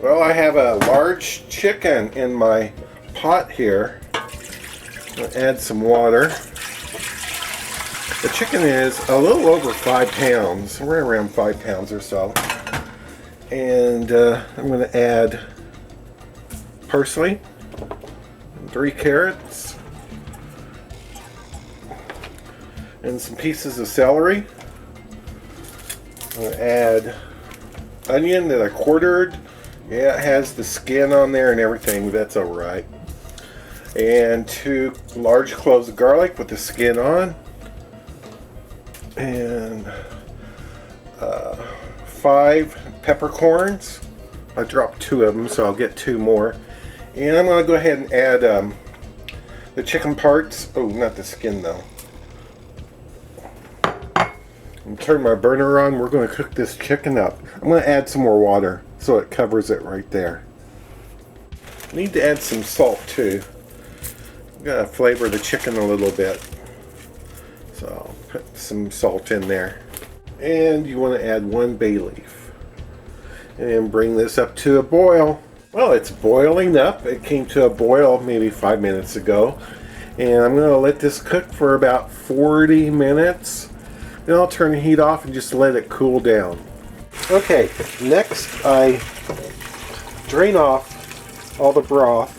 Well, I have a large chicken in my pot here. I'm going to add some water. The chicken is a little over 5 pounds, right around 5 pounds or so. And I'm going to add parsley, 3 carrots, and some pieces of celery. I'm going to add onion that I quartered. Yeah, it has the skin on there and everything, but that's alright. And 2 large cloves of garlic with the skin on. And 5 peppercorns. I dropped 2 of them, so I'll get 2 more. And I'm going to go ahead and add the chicken parts. Oh, not the skin though. Turn my burner on. We're going to cook this chicken up. I'm going to add some more water so it covers it right there. Need to add some salt too. I'm going to flavor the chicken a little bit. So I'll put some salt in there. And you want to add 1 bay leaf. And bring this up to a boil. Well, it's boiling up. It came to a boil maybe 5 minutes ago. And I'm going to let this cook for about 40 minutes. Then I'll turn the heat off and just let it cool down. Okay, next I drain off all the broth.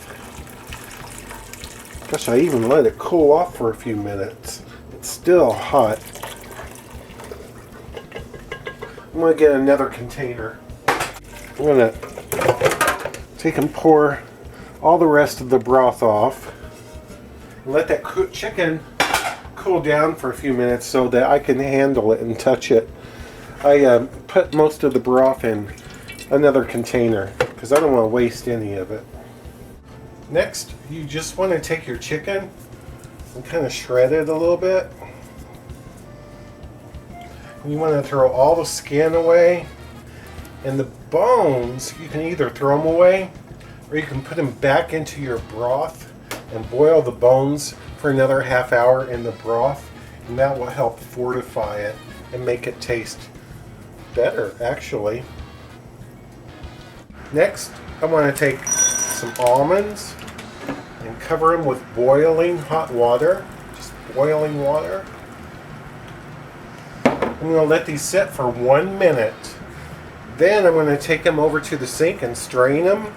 Gosh, I even let it cool off for a few minutes. It's still hot. I'm going to get another container. I'm going to take and pour all the rest of the broth off. And let that chicken cool down for a few minutes so that I can handle it and touch it. I put most of the broth in another container because I don't want to waste any of it. Next, you just want to take your chicken and kind of shred it a little bit. You want to throw all the skin away, and the bones, you can either throw them away or you can put them back into your broth and boil the bones for another half hour in the broth, and that will help fortify it and make it taste better, actually. Next, I want to take some almonds and cover them with boiling hot water, just boiling water. I'm going to let these sit for 1 minute. Then I'm going to take them over to the sink and strain them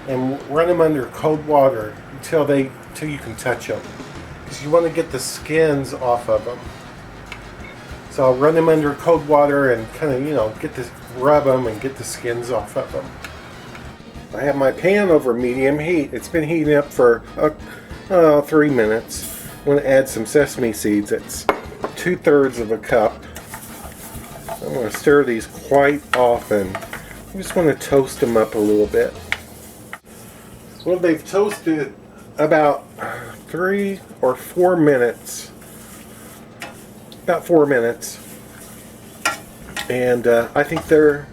and run them under cold water until you can touch them, because you want to get the skins off of them. So I'll run them under cold water and kind of, rub them and get the skins off of them. I have my pan over medium heat. It's been heating up for 3 minutes. I'm going to add some sesame seeds. It's 2/3 of a cup. I'm going to stir these quite often. I just want to toast them up a little bit. Well, they've toasted about 3 or 4 minutes. About 4 minutes. And I think they're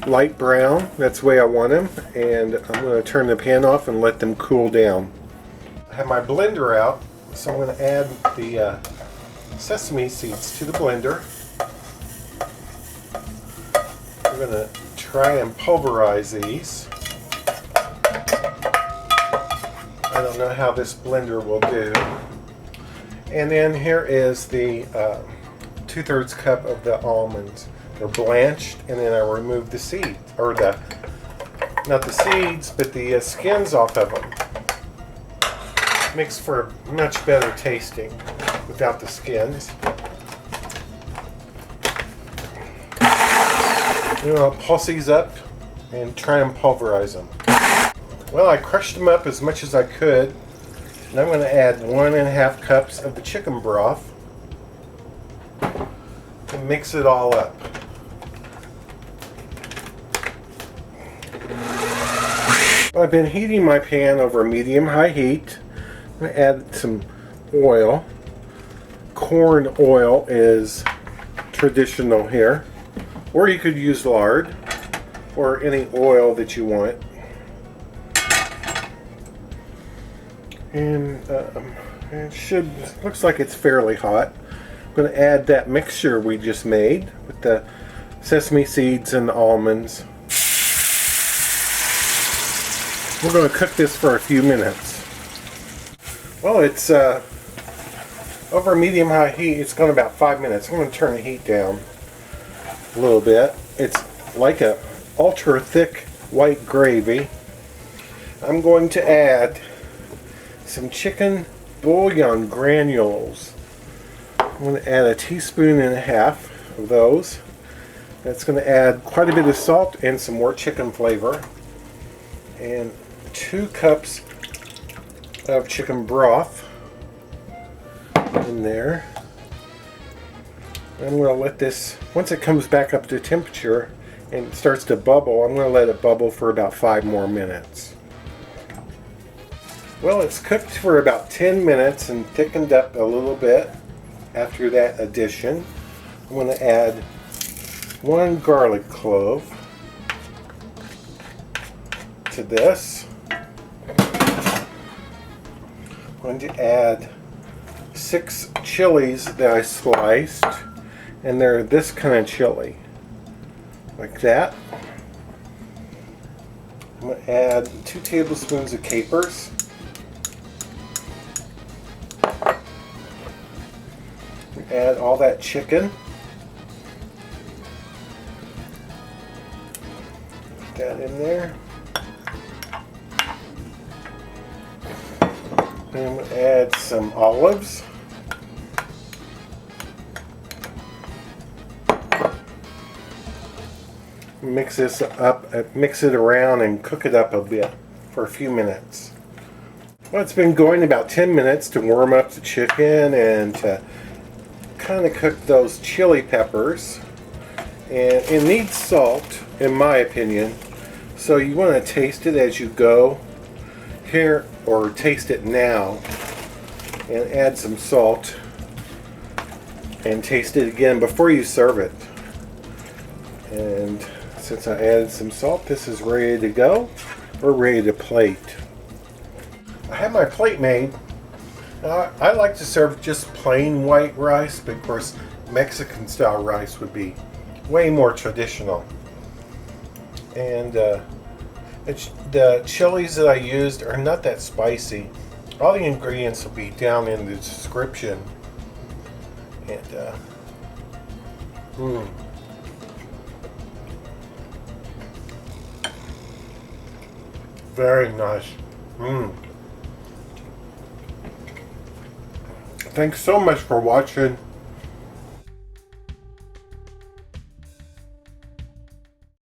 light brown. That's the way I want them. And I'm going to turn the pan off and let them cool down. I have my blender out, so I'm going to add the sesame seeds to the blender. We're going to try and pulverize these. I don't know how this blender will do. And then here is the 2/3 cup of the almonds. They're blanched, and then I remove the seeds, or not the seeds, but the skins off of them. Makes for much better tasting without the skins. I'll pulse these up and try and pulverize them. Well, I crushed them up as much as I could, and I'm going to add 1.5 cups of the chicken broth and mix it all up. I've been heating my pan over medium-high heat. I'm going to add some oil. Corn oil is traditional here, or you could use lard or any oil that you want. And looks like it's fairly hot. I'm going to add that mixture we just made with the sesame seeds and the almonds. We're going to cook this for a few minutes. Well, it's over medium-high heat. It's going about 5 minutes. I'm going to turn the heat down a little bit. It's like a ultra-thick white gravy. I'm going to add some chicken bouillon granules. I'm going to add 1.5 teaspoons of those. That's going to add quite a bit of salt and some more chicken flavor. And 2 cups of chicken broth in there. I'm going to let this, once it comes back up to temperature and starts to bubble, I'm going to let it bubble for about 5 more minutes. Well, it's cooked for about 10 minutes and thickened up a little bit after that addition. I'm going to add 1 garlic clove to this. I'm going to add 6 chilies that I sliced, and they're this kind of chili, like that. I'm going to add 2 tablespoons of capers. Add all that chicken. Put that in there. And I'm going to add some olives. Mix this up, mix it around and cook it up a bit for a few minutes. Well, it's been going about 10 minutes to warm up the chicken and to kind of cook those chili peppers. And it needs salt, in my opinion, so you want to taste it as you go here, or taste it now and add some salt and taste it again before you serve it. And since I added some salt, this is ready to go. We're ready to plate. I have my plate made. I like to serve just plain white rice, but of course Mexican style rice would be way more traditional. And the chilies that I used are not that spicy. All the ingredients will be down in the description. And very nice. Thanks so much for watching.